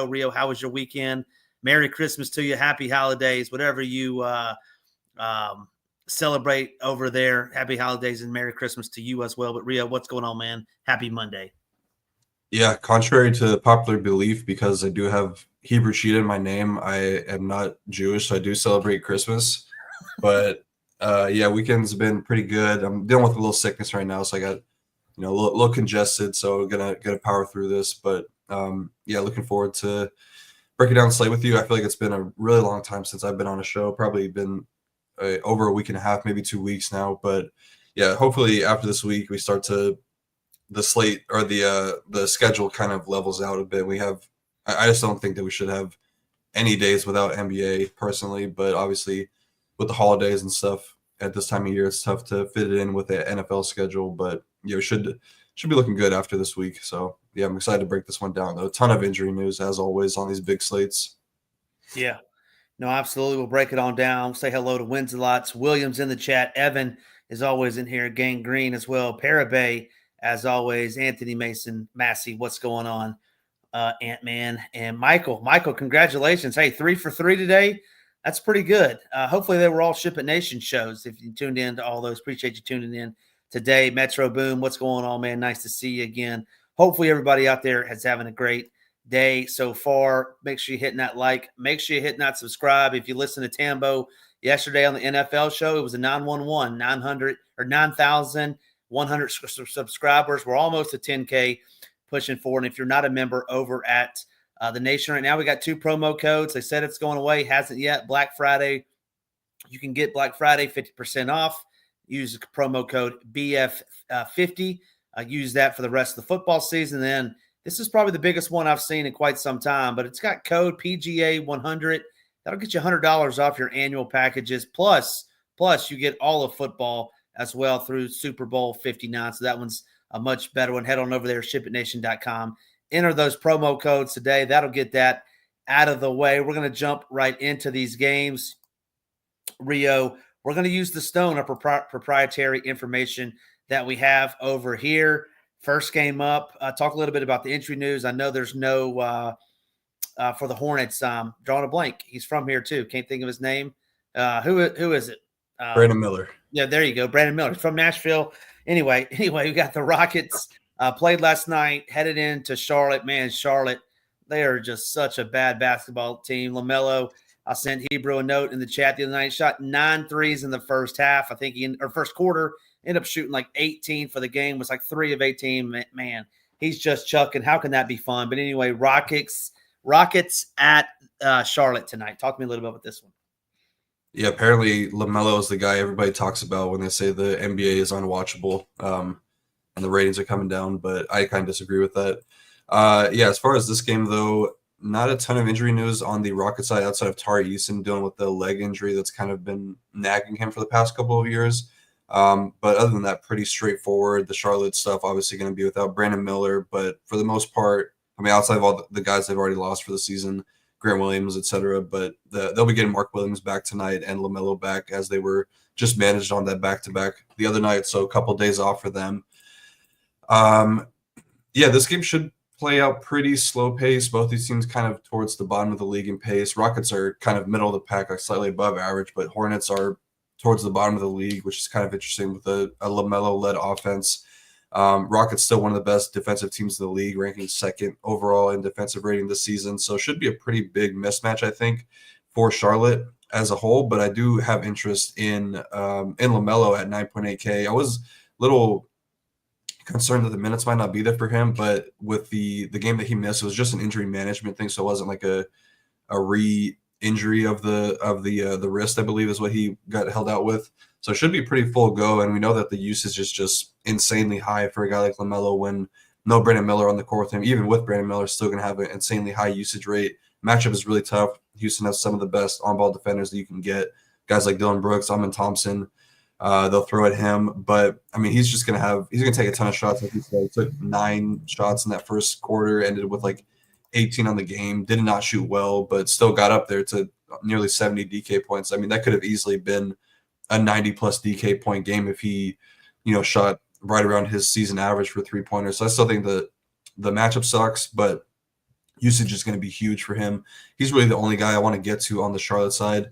Rio, how was your weekend? Merry Christmas to you. Happy holidays, whatever you celebrate over there. Happy holidays and Merry Christmas to you as well. But Rio, what's going on, man? Happy Monday. Yeah, contrary to popular belief, because I do have Hebrewcheetah in my name, I am not Jewish, so I do celebrate Christmas. But yeah, weekend's been pretty good. I'm dealing with a little sickness right now, so I got a little congested. So gonna power through this. But yeah, looking forward to breaking down the slate with you. I feel like it's been a really long time since I've been on a show. Probably been over a week and a half, maybe 2 weeks now. But yeah, hopefully after this week we start to the slate or the schedule kind of levels out a bit. I just don't think that we should have any days without NBA personally, but obviously with the holidays and stuff at this time of year, it's tough to fit it in with the NFL schedule. But it should be looking good after this week. So yeah, I'm excited to break this one down. A ton of injury news as always on these big slates. Yeah, no, absolutely. We'll break it on down. Say hello to Wins-A-Lots. Williams in the chat. Evan is always in here. Gang Green as well. Parabay, as always. Anthony Mason, Massey, what's going on? Ant-Man and Michael. Michael, congratulations. Hey, 3 for 3 today. That's pretty good. Hopefully they were all SHIPIT Nation shows. If you tuned in to all those, appreciate you tuning in today. Metro Boom, what's going on, man? Nice to see you again. Hopefully everybody out there is having a great day so far. Make sure you're hitting that like. Make sure you're hitting that subscribe. If you listen to Tambo yesterday on the NFL show, it was a 9,100 subscribers. We're almost at 10K, pushing forward. And if you're not a member over at the Nation right now, we got 2 promo codes. They said it's going away. Hasn't yet. Black Friday. You can get Black Friday 50% off. Use the promo code BF50. Use that for the rest of the football season. Then this is probably the biggest one I've seen in quite some time, but it's got code PGA100. That'll get you $100 off your annual packages. Plus you get all of football as well through Super Bowl 59. So that one's a much better one. Head on over there, shipitnation.com. Enter those promo codes today. That'll get that out of the way. We're going to jump right into these games. Rio, we're going to use the Stone, our proprietary information that we have over here. First game up. Talk a little bit about the injury news. I know there's no for the Hornets. Drawing a blank. He's from here too. Can't think of his name. Who is it? Brandon Miller. Yeah, there you go. Brandon Miller from Nashville. Anyway, we got the Rockets played last night, headed into Charlotte. Man, Charlotte, they are just such a bad basketball team. LaMelo, I sent Hebrew a note in the chat the other night. Shot 9 threes in the first half. I think first quarter, ended up shooting like 18 for the game. Was like 3 of 18. Man, he's just chucking. How can that be fun? But anyway, Rockets at Charlotte tonight. Talk to me a little bit about this one. Yeah, apparently LaMelo is the guy everybody talks about when they say the NBA is unwatchable and the ratings are coming down, but I kind of disagree with that. Yeah, as far as this game, though, not a ton of injury news on the Rockets side outside of Tari Eason dealing with the leg injury that's kind of been nagging him for the past couple of years. But other than that, pretty straightforward. The Charlotte stuff obviously going to be without Brandon Miller, but for the most part, I mean, outside of all the guys they've already lost for the season, Grant Williams, etc. But they'll be getting Mark Williams back tonight and LaMelo back, as they were just managed on that back-to-back the other night. So a couple of days off for them. Yeah, this game should play out pretty slow pace. Both these teams kind of towards the bottom of the league in pace. Rockets are kind of middle of the pack, like slightly above average, but Hornets are towards the bottom of the league, which is kind of interesting with a LaMelo-led offense. Rockets still one of the best defensive teams in the league, ranking second overall in defensive rating this season. So it should be a pretty big mismatch, I think, for Charlotte as a whole. But I do have interest in LaMelo at 9.8K. I was a little concerned that the minutes might not be there for him, but with the game that he missed, it was just an injury management thing. So it wasn't like a re-injury of the wrist, I believe, is what he got held out with. So it should be pretty full go, and we know that the usage is just insanely high for a guy like LaMelo when no Brandon Miller on the court with him. Even with Brandon Miller, still going to have an insanely high usage rate. Matchup is really tough. Houston has some of the best on-ball defenders that you can get. Guys like Dylan Brooks, Amin Thompson, they'll throw at him. But, I mean, he's going to take a ton of shots. Like he said, he took 9 shots in that first quarter, ended with like 18 on the game, did not shoot well, but still got up there to nearly 70 DK points. I mean, that could have easily been a 90-plus DK point game if he, shot right around his season average for three-pointers. So I still think that the matchup sucks, but usage is going to be huge for him. He's really the only guy I want to get to on the Charlotte side.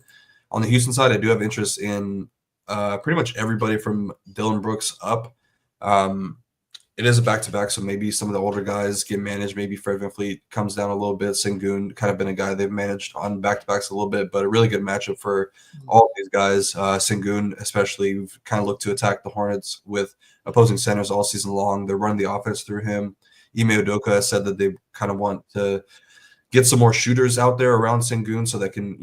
On the Houston side, I do have interest in pretty much everybody from Dillon Brooks up. It is a back-to-back, so maybe some of the older guys get managed. Maybe Fred VanVleet comes down a little bit. Sengun kind of been a guy they've managed on back-to-backs a little bit, but a really good matchup for all of these guys. Sengun especially, we've kind of looked to attack the Hornets with opposing centers all season long. They're running the offense through him. Ime Udoka has said that they kind of want to get some more shooters out there around Sengun so that can,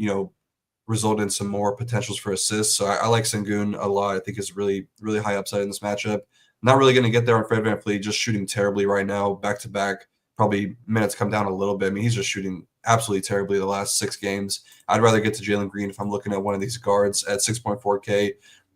result in some more potentials for assists. So I like Sengun a lot. I think it's really, really high upside in this matchup. Not really going to get there on Fred VanVleet, just shooting terribly right now, back-to-back. Probably minutes come down a little bit. I mean, he's just shooting absolutely terribly the last 6 games. I'd rather get to Jalen Green if I'm looking at one of these guards at 6.4K,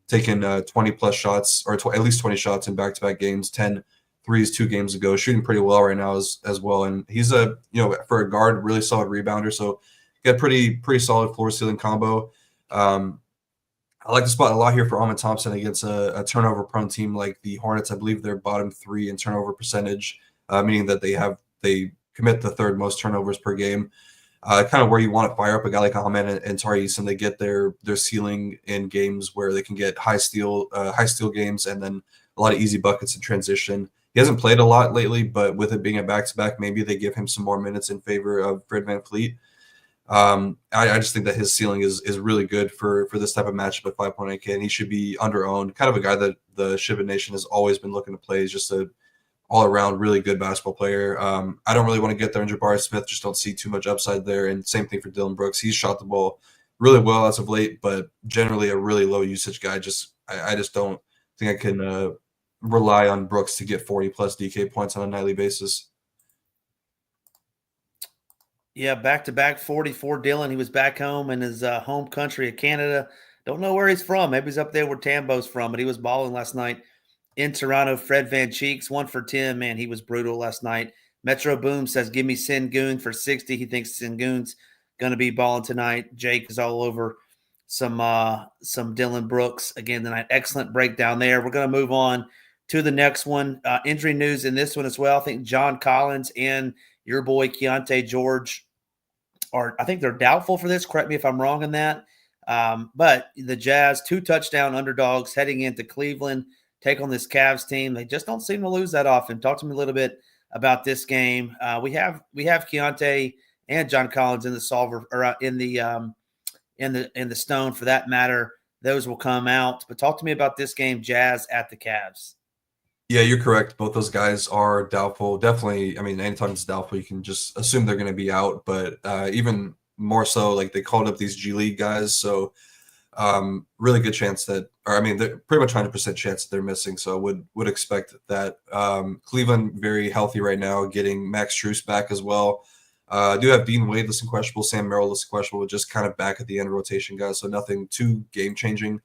taking 20-plus shots, or at least 20 shots in back-to-back games, 10 threes 2 games ago, shooting pretty well right now as well. And he's for a guard, really solid rebounder. So got pretty solid floor-ceiling combo. I like the spot a lot here for Amen Thompson against a turnover-prone team like the Hornets. I believe they're bottom 3 in turnover percentage, meaning that they commit the 3rd most turnovers per game. Kind of where you want to fire up a guy like Ahmed and Tari Eason. They get their ceiling in games where they can get high steal games and then a lot of easy buckets in transition. He hasn't played a lot lately, but with it being a back-to-back, maybe they give him some more minutes in favor of Fred VanVleet. I just think that his ceiling is really good for this type of matchup at 5.8K, and he should be under-owned. Kind of a guy that the SHIPIT Nation has always been looking to play. He's just a all-around really good basketball player. I don't really want to get there in Jabari Smith. Just don't see too much upside there. And same thing for Dillon Brooks. He's shot the ball really well as of late, but generally a really low usage guy. I just don't think I can rely on Brooks to get 40-plus DK points on a nightly basis. Yeah, back-to-back 44 Dillon. He was back home in his home country of Canada. Don't know where he's from. Maybe he's up there where Tambo's from, but he was balling last night in Toronto. Fred Van Cheeks, 1 for 10. Man, he was brutal last night. Metro Boom says, give me Sengun for 60. He thinks Sengun's going to be balling tonight. Jake is all over some Dillon Brooks again tonight. Excellent breakdown there. We're going to move on to the next one. Injury news in this one as well. I think John Collins and your boy Keontae George I think they're doubtful for this. Correct me if I'm wrong on that. But the Jazz, 2 touchdown underdogs heading into Cleveland, take on this Cavs team. They just don't seem to lose that often. Talk to me a little bit about this game. We have Keontae and John Collins in the solver, or in the stone for that matter. Those will come out. But talk to me about this game, Jazz at the Cavs. Yeah, you're correct. Both those guys are doubtful. Definitely, I mean, anytime it's doubtful, you can just assume they're going to be out. But even more so, like they called up these G League guys. So really good chance they're pretty much 100% chance that they're missing. So I would expect that. Cleveland very healthy right now, getting Max Strus back as well. I do have Dean Wade listed questionable, Sam Merrill listed questionable, but just kind of back at the end rotation guys. So nothing too game-changing.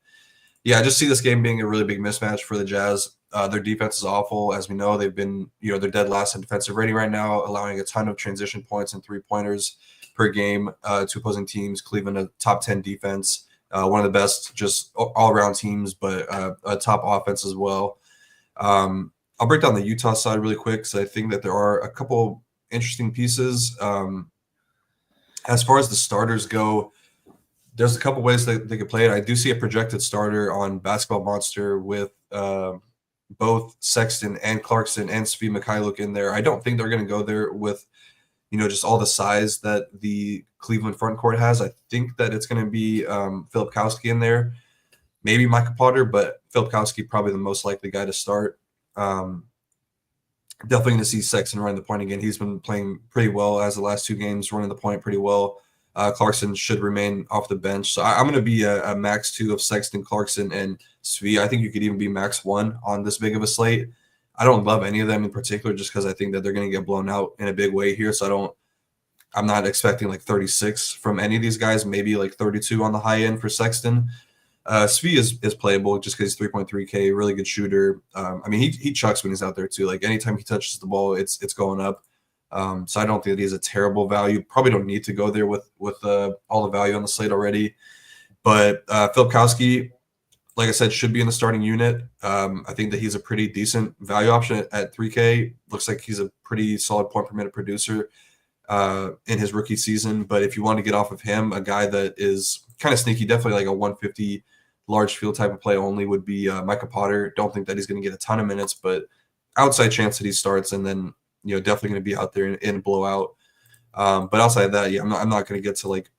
Yeah, I just see this game being a really big mismatch for the Jazz. Their defense is awful. As we know, they've been, they're dead last in defensive rating right now, allowing a ton of transition points and 3-pointers per game to opposing teams. Cleveland, a top 10 defense, one of the best just all-around teams, but a top offense as well. I'll break down the Utah side really quick because I think that there are a couple interesting pieces. As far as the starters go, there's a couple ways that they could play it. I do see a projected starter on Basketball Monster with both Sexton and Clarkson and Svi Mikhailuk in there. I don't think they're going to go there with, just all the size that the Cleveland front court has. I think that it's going to be Filipkowski in there, maybe Micah Potter, but Filipkowski probably the most likely guy to start. Definitely going to see Sexton running the point again. He's been playing pretty well as the last 2 games, running the point pretty well. Clarkson should remain off the bench. So I'm going to be a max 2 of Sexton, Clarkson, and Svi. I think you could even be max 1 on this big of a slate. I don't love any of them in particular just because I think that they're going to get blown out in a big way here. So I'm not expecting like 36 from any of these guys, maybe like 32 on the high end for Sexton. Svi is playable just because he's 3.3K, really good shooter. He chucks when he's out there too. Like anytime he touches the ball, it's going up. So I don't think that he's a terrible value. Probably don't need to go there with all the value on the slate already. But Filipkowski, like I said, should be in the starting unit. I think that he's a pretty decent value option at 3K. Looks like he's a pretty solid point per minute producer. in his rookie season. But if you want to get off of him, a guy that is kind of sneaky, definitely like a 150 large field type of play only would be Micah Potter. Don't think that he's going to get a ton of minutes, but outside chance that he starts, and then definitely going to be out there in blowout. But outside of that, I'm not going to get to like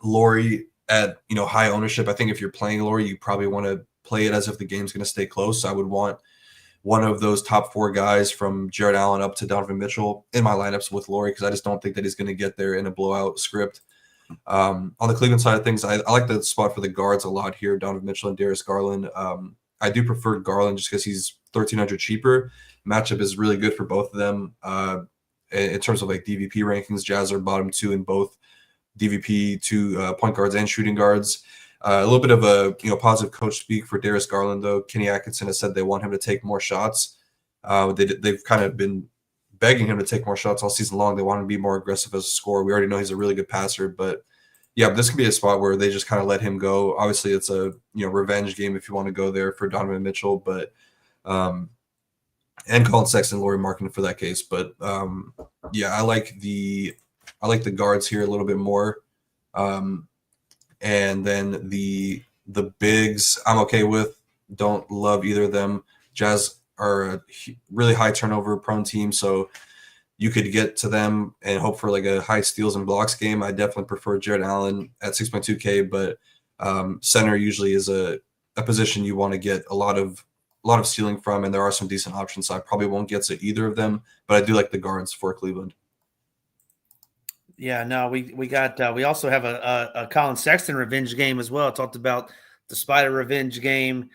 Laurie at high ownership. I think if you're playing Laurie, you probably want to play it as if the game's going to stay close. So I would want one of those top 4 guys from Jared Allen up to Donovan Mitchell in my lineups with Laurie, because I just don't think that he's going to get there in a blowout script. On the Cleveland side of things, I like the spot for the guards a lot here, Donovan Mitchell and Darius Garland. I do prefer Garland just because he's $1,300 cheaper. Matchup is really good for both of them. In terms of like DVP rankings, Jazz are bottom 2 in both DVP to point guards and shooting guards. A little bit of a positive coach speak for Darius Garland, though. Kenny Atkinson has said they want him to take more shots. They've kind of been begging him to take more shots all season long. They want him to be more aggressive as a scorer. We already know he's a really good passer, but this could be a spot where they just kind of let him go. Obviously, it's a revenge game if you want to go there for Donovan Mitchell, but and Colin Sexton, Lauri Markkanen for that case. But I like the guards here a little bit more. And then the bigs I'm okay with. Don't love either of them. Jazz are a really high turnover prone team, so you could get to them and hope for like a high steals and blocks game. I definitely prefer Jared Allen at 6.2K, but center usually is a position you want to get a lot of stealing from, and there are some decent options. So I probably won't get to either of them, but I do like the guards for Cleveland. Yeah, no, we also have a Colin Sexton revenge game as well. Talked about the Spider revenge game.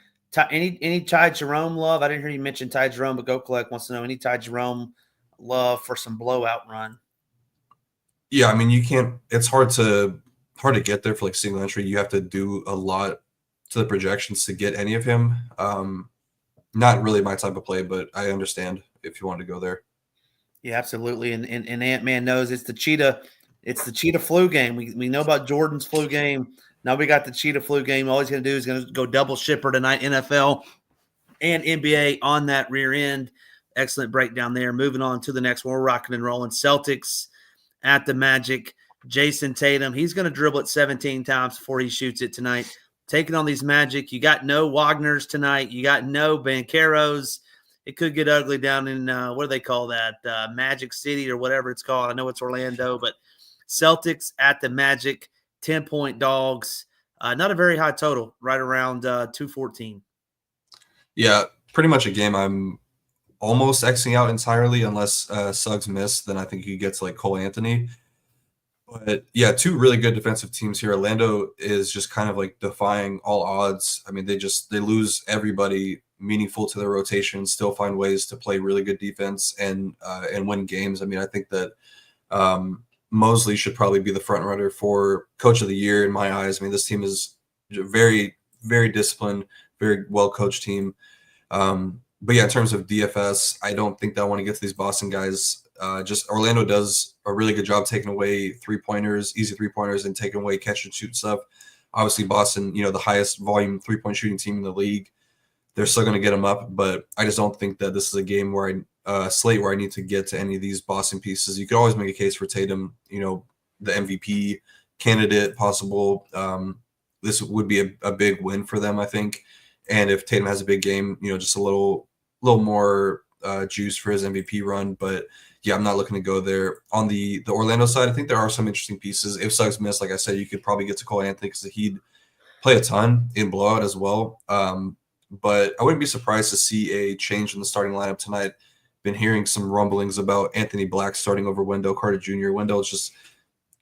Any Ty Jerome love? I didn't hear you mention Ty Jerome, but Go Collect wants to know any Ty Jerome love for some blowout run. Yeah, I mean you can't. It's hard to get there for like single entry. You have to do a lot to the projections to get any of him. Not really my type of play, but I understand if you want to go there. Yeah, absolutely. And Ant-Man knows it's the Cheetah flu game. We know about Jordan's flu game. Now we got the Cheetah flu game. All he's going to do is going to go double shipper tonight, NFL and NBA on that rear end. Excellent breakdown there. Moving on to the next one. We're rocking and rolling. Celtics at the Magic. Jason Tatum. He's going to dribble it 17 times before he shoots it tonight. Taking on these Magic. You got no Wagners tonight. You got no Bancheros. It could get ugly down in, what do they call that? Magic City or whatever it's called. I know it's Orlando, but Celtics at the Magic, 10-point dogs. Not a very high total, right around 214. Yeah, pretty much a game I'm almost Xing out entirely unless Suggs missed. Then I think you get to like Cole Anthony. But yeah, 2 really good defensive teams here. Orlando is just kind of like defying all odds. I mean, they lose everybody meaningful to their rotation, still find ways to play really good defense and win games. I mean, I think that Mosley should probably be the front runner for Coach of the Year in my eyes. I mean, this team is very, very disciplined, very well coached team. But yeah, in terms of DFS, I don't think that I want to get to these Boston guys. Just Orlando does a really good job taking away 3-pointers, easy 3-pointers, and taking away catch and shoot stuff. Obviously, Boston, the highest volume 3-point shooting team in the league. They're still going to get them up, but I just don't think that this is a game where slate where I need to get to any of these Boston pieces. You could always make a case for Tatum, the MVP candidate possible. This would be a big win for them, I think. And if Tatum has a big game, just a little more juice for his MVP run. But yeah, I'm not looking to go there. On the Orlando side, I think there are some interesting pieces. If Suggs missed, like I said, you could probably get to Cole Anthony because he'd play a ton in blowout as well. But I wouldn't be surprised to see a change in the starting lineup tonight. Been hearing some rumblings about Anthony Black starting over Wendell Carter Jr. Wendell is just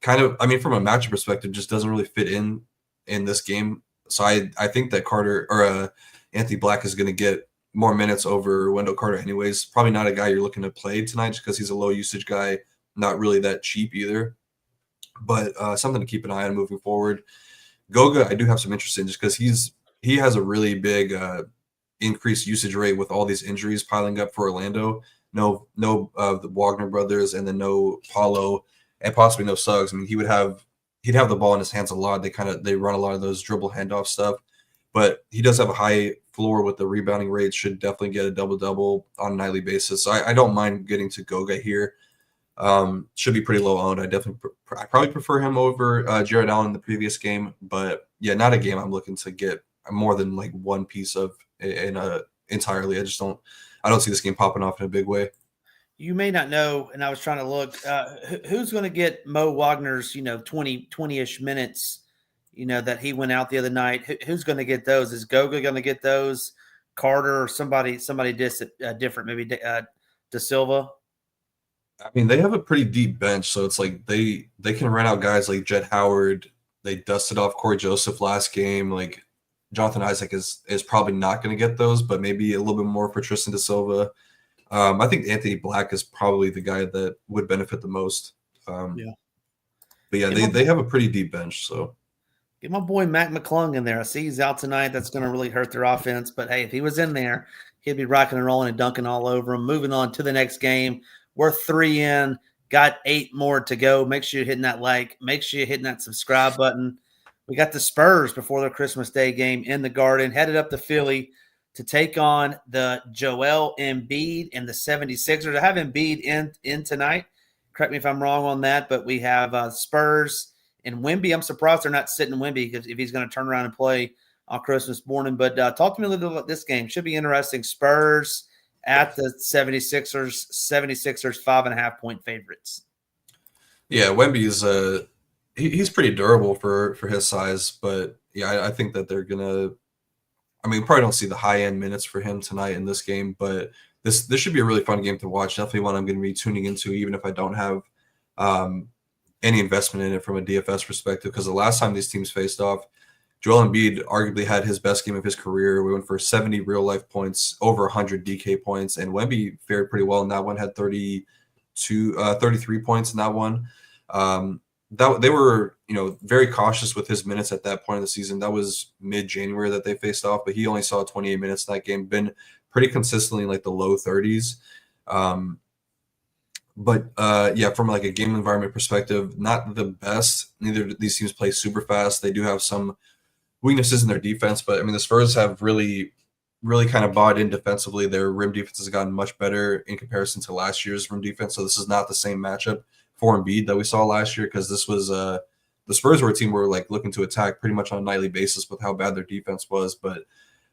kind of, I mean, from a matchup perspective, just doesn't really fit in this game. So I think that Anthony Black is going to get more minutes over Wendell Carter anyways. Probably not a guy you're looking to play tonight just because he's a low usage guy, not really that cheap either. But something to keep an eye on moving forward. Goga, I do have some interest in just because he has a really big increased usage rate with all these injuries piling up for Orlando. No the Wagner brothers, and then no Paulo, and possibly no Suggs. I mean, he'd have the ball in his hands a lot. They run a lot of those dribble handoff stuff, but he does have a high floor with the rebounding rates. Should definitely get a double-double on a nightly basis. So I don't mind getting to Goga here. Should be pretty low owned. I probably prefer him over Jared Allen in the previous game, but yeah, not a game I'm looking to get more than like one piece of entirely. I don't see this game popping off in a big way. You may not know, and I was trying to look, who's going to get Mo Wagner's, 20-ish minutes, that he went out the other night. Who's going to get those? Is Goga going to get those? Carter or somebody different, maybe De Silva? I mean, they have a pretty deep bench, so it's like they can run out guys like Jett Howard. They dusted off Corey Joseph last game. Like Jonathan Isaac is probably not going to get those, but maybe a little bit more for Tristan De Silva. I think Anthony Black is probably the guy that would benefit the most. But yeah, they have a pretty deep bench. So get my boy Mac McClung in there. I see he's out tonight. That's going to really hurt their offense. But hey, if he was in there, he'd be rocking and rolling and dunking all over them. Moving on to the next game. We're 3 in. Got 8 more to go. Make sure you're hitting that like. Make sure you're hitting that subscribe button. We got the Spurs before their Christmas Day game in the Garden. Headed up to Philly to take on the Joel Embiid and the 76ers. I have Embiid in tonight. Correct me if I'm wrong on that, but we have Spurs and Wemby. I'm surprised they're not sitting Wemby because if he's going to turn around and play on Christmas morning. But talk to me a little bit about this game. Should be interesting. Spurs at the 76ers. 76ers 5.5 point favorites. Yeah, Wemby's he's pretty durable for his size, but yeah, I think that they're gonna. I mean, we probably don't see the high end minutes for him tonight in this game, but this should be a really fun game to watch. Definitely one I'm going to be tuning into, even if I don't have any investment in it from a DFS perspective. Because the last time these teams faced off, Joel Embiid arguably had his best game of his career. We went for 70 real life points, over 100 DK points, and Wemby fared pretty well in that one. Had 33 points in that one. They were, very cautious with his minutes at that point of the season. That was mid-January that they faced off, but he only saw 28 minutes in that game. Been pretty consistently in like the low 30s. Yeah, from like a game environment perspective, not the best. Neither of these teams play super fast. They do have some weaknesses in their defense, but I mean the Spurs have really kind of bought in defensively. Their rim defense has gotten much better in comparison to last year's rim defense. So this is not the same matchup for Embiid that we saw last year, because this was the Spurs were a team where like looking to attack pretty much on a nightly basis with how bad their defense was. But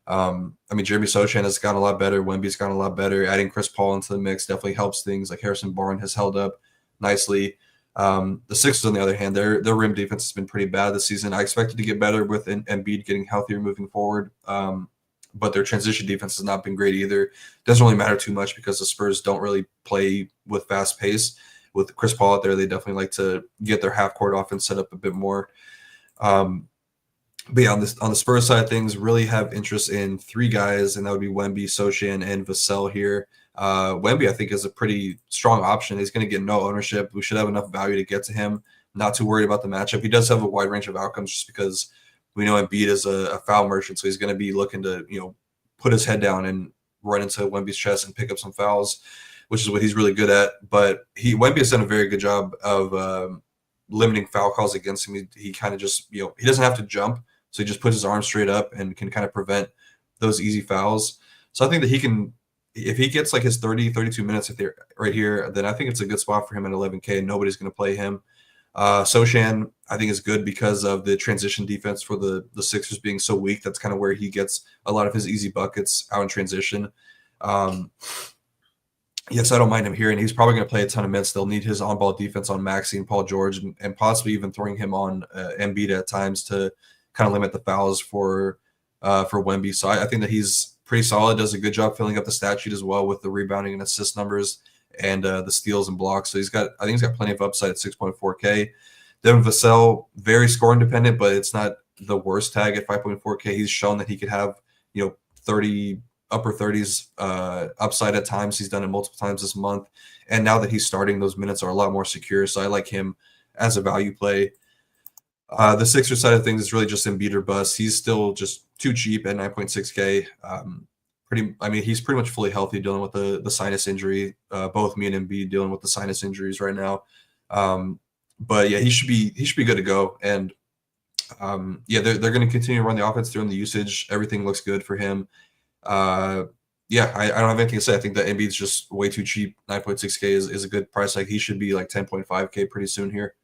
I mean, Jeremy Sochan has gotten a lot better. Wemby's gotten a lot better. Adding Chris Paul into the mix definitely helps things. Like Harrison Barnes has held up nicely. The Sixers, on the other hand, their rim defense has been pretty bad this season. I expect it to get better with Embiid getting healthier moving forward. But their transition defense has not been great either. Doesn't really matter too much because the Spurs don't really play with fast pace. With Chris Paul out there, they definitely like to get their half-court offense set up a bit more. But yeah, on the Spurs side of things, really have interest in 3 guys, and that would be Wemby, Sochan, and Vassell here. Wemby, I think, is a pretty strong option. He's going to get no ownership. We should have enough value to get to him. Not too worried about the matchup. He does have a wide range of outcomes just because we know Embiid is a foul merchant, so he's going to be looking to put his head down and run into Wemby's chest and pick up some fouls, which is what he's really good at. But Wemby has done a very good job of limiting foul calls against him. He kind of just, he doesn't have to jump, so he just puts his arm straight up and can kind of prevent those easy fouls. So I think that he can, if he gets like his 30, 32 minutes right here, then I think it's a good spot for him at 11K, and nobody's going to play him. Sochan, I think, is good because of the transition defense for the Sixers being so weak. That's kind of where he gets a lot of his easy buckets out in transition. Yes, I don't mind him here, and he's probably going to play a ton of minutes. They'll need his on-ball defense on Maxey and Paul George, and possibly even throwing him on Embiid at times to kind of limit the fouls for Wemby. So I think that he's pretty solid, does a good job filling up the stat sheet as well with the rebounding and assist numbers and the steals and blocks. So I think he's got plenty of upside at 6.4K. Devin Vassell, very scoring dependent, but it's not the worst tag at 5.4K. He's shown that he could have, 30 upper 30s upside at times. He's done it multiple times this month. And now that he's starting, those minutes are a lot more secure. So I like him as a value play. The Sixers side of things is really just Embiid or bust. He's still just too cheap at 9.6K. He's pretty much fully healthy, dealing with the sinus injury. Both me and Embiid dealing with the sinus injuries right now. But yeah, he should be good to go. And they're going to continue to run the offense during the usage. Everything looks good for him. yeah, I don't have anything to say. I think that Embiid's just way too cheap. 9.6K is a good price. Like, he should be like 10.5K pretty soon here.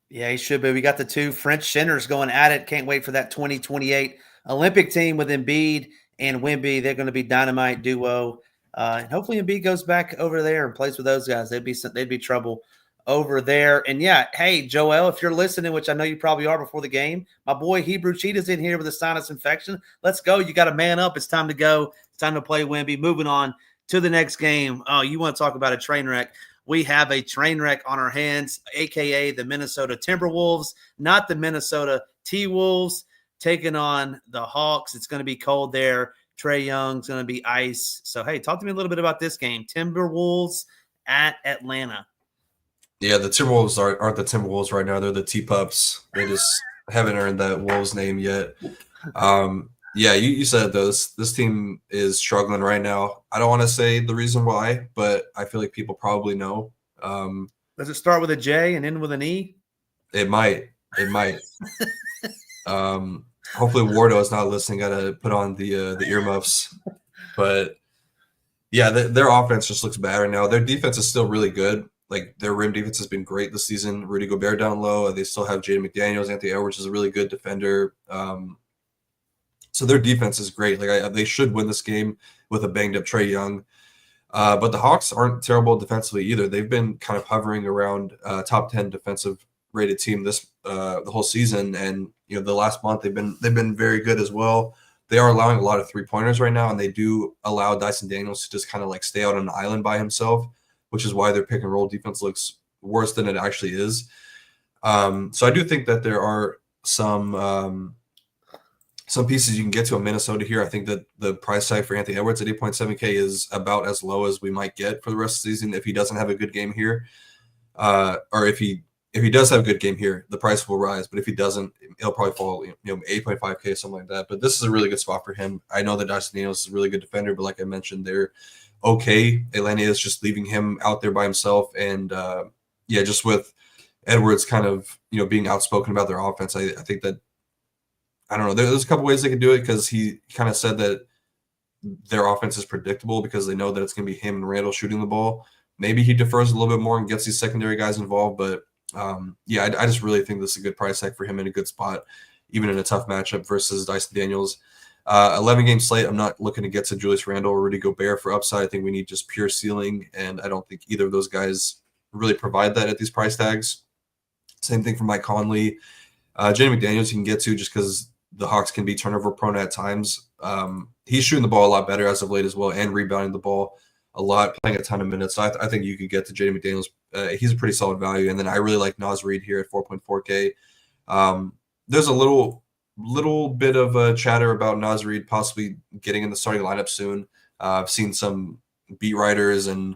Yeah, he should be. We got the two French centers going at it. Can't wait for that 2028 Olympic team with Embiid and Wemby. They're going to be dynamite duo. And hopefully Embiid goes back over there and plays with those guys. They'd be trouble over there. And yeah, hey, Joel, if you're listening, which I know you probably are before the game, my boy Hebrewcheetah's in here with a sinus infection. Let's go. You got to man up. It's time to go. It's time to play Wemby. Moving on to the next game. Oh, you want to talk about a train wreck? We have a train wreck on our hands, a.k.a. the Minnesota Timberwolves, not the Minnesota T-Wolves, taking on the Hawks. It's going to be cold there. Trae Young's going to be ice. So, hey, talk to me a little bit about this game. Timberwolves at Atlanta. Yeah, the Timberwolves aren't the Timberwolves right now. They're the T-Pups. They just haven't earned that Wolves name yet. Yeah, you said it, though. This team is struggling right now. I don't want to say the reason why, but I feel like people probably know. Does it start with a J and end with an E? It might. Hopefully Wardo is not listening. Got to put on the earmuffs. But yeah, their offense just looks bad right now. Their defense is still really good. Like, their rim defense has been great this season. Rudy Gobert down low. They still have Jaden McDaniels. Anthony Edwards is a really good defender. So their defense is great. Like, they should win this game with a banged up Trae Young. But the Hawks aren't terrible defensively either. They've been kind of hovering around top 10 defensive rated team this the whole season, and the last month they've been very good as well. They are allowing a lot of 3-pointers right now, and they do allow Dyson Daniels to just kind of like stay out on an island by himself, which is why their pick and roll defense looks worse than it actually is. So I do think that there are some pieces you can get to in Minnesota here. I think that the price tag for Anthony Edwards at 8.7K is about as low as we might get for the rest of the season if he doesn't have a good game here. Or if he does have a good game here, the price will rise. But if he doesn't, it'll probably fall, 8.5K, something like that. But this is a really good spot for him. I know that Dyson Daniels is a really good defender, but like I mentioned, they're okay. Atlanta is just leaving him out there by himself. And just with Edwards kind of, being outspoken about their offense, I think that, I don't know, there's a couple ways they can do it, because he kind of said that their offense is predictable because they know that it's going to be him and Randall shooting the ball. Maybe he defers a little bit more and gets these secondary guys involved. But I just really think this is a good price tag for him in a good spot, even in a tough matchup versus Dyson Daniels. 11-game slate, I'm not looking to get to Julius Randle or Rudy Gobert for upside. I think we need just pure ceiling, and I don't think either of those guys really provide that at these price tags. Same thing for Mike Conley. Jaden McDaniels you can get to just because the Hawks can be turnover prone at times. He's shooting the ball a lot better as of late as well, and rebounding the ball a lot, playing a ton of minutes. So I think you could get to Jaden McDaniels. He's a pretty solid value. And then I really like Naz Reid here at 4.4K. There's a little bit of chatter about Naz Reid possibly getting in the starting lineup soon. I've seen some beat writers and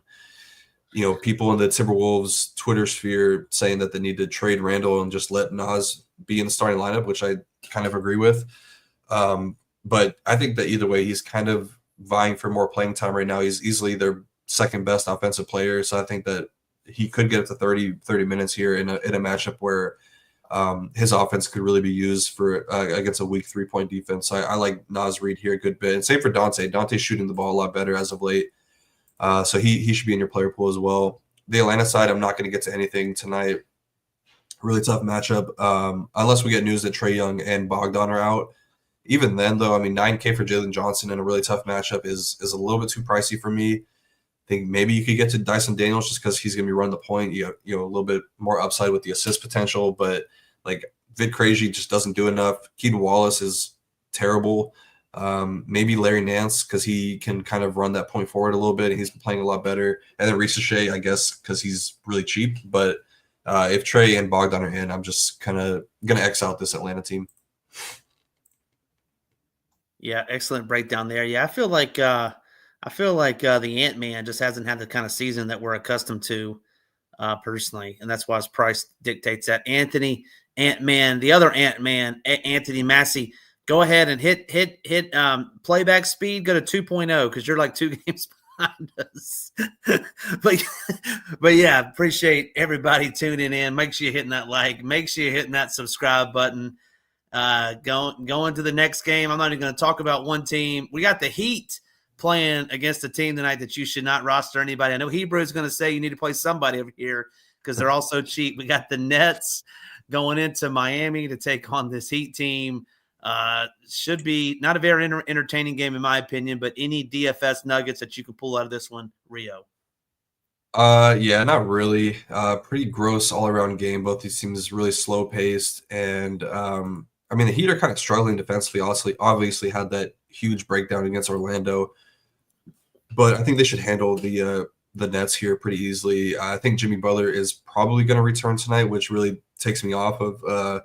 people in the Timberwolves Twitter sphere saying that they need to trade Randall and just let Naz be in the starting lineup, which I kind of agree with. But I think that either way, he's kind of vying for more playing time right now. He's easily their second best offensive player. So I think that he could get up to 30 minutes here in a matchup where his offense could really be used for against a weak 3-point defense. So I like Naz Reid here a good bit. And same for Dante. Dante's shooting the ball a lot better as of late. So he should be in your player pool as well. The Atlanta side, I'm not going to get to anything tonight. Really tough matchup. Unless we get news that Trae Young and Bogdan are out. Even then, though, I mean, 9K for Jalen Johnson in a really tough matchup is a little bit too pricey for me. I think maybe you could get to Dyson Daniels just because he's going to be running the point. You have, a little bit more upside with the assist potential, but like Vid Krejci just doesn't do enough. Keaton Wallace is terrible. Maybe Larry Nance because he can kind of run that point forward a little bit, and he's been playing a lot better. And then Reese Shea, I guess, because he's really cheap. But if Trae and Bogdan are in, I'm just kind of going to X out this Atlanta team. Yeah, excellent breakdown there. Yeah, I feel like the Ant-Man just hasn't had the kind of season that we're accustomed to personally, and that's why his price dictates that. Anthony Ant-Man, the other Ant-Man, Anthony Massey, go ahead and hit playback speed, go to 2.0 because you're like 2 games behind us. but yeah, appreciate everybody tuning in. Make sure you're hitting that like. Make sure you're hitting that subscribe button. Going to the next game. I'm not even going to talk about one team. We got the Heat playing against a team tonight that you should not roster anybody. I know Hebrew is going to say you need to play somebody over here because they're all so cheap. We got the Nets going into Miami to take on this Heat team. Should be not a very entertaining game in my opinion, but any DFS nuggets that you can pull out of this one, Rio? Yeah, not really. Pretty gross all around game. Both these teams really slow paced, and I mean the Heat are kind of struggling defensively. Obviously had that huge breakdown against Orlando, but I think they should handle the Nets here pretty easily. I think Jimmy Butler is probably going to return tonight, which really takes me off of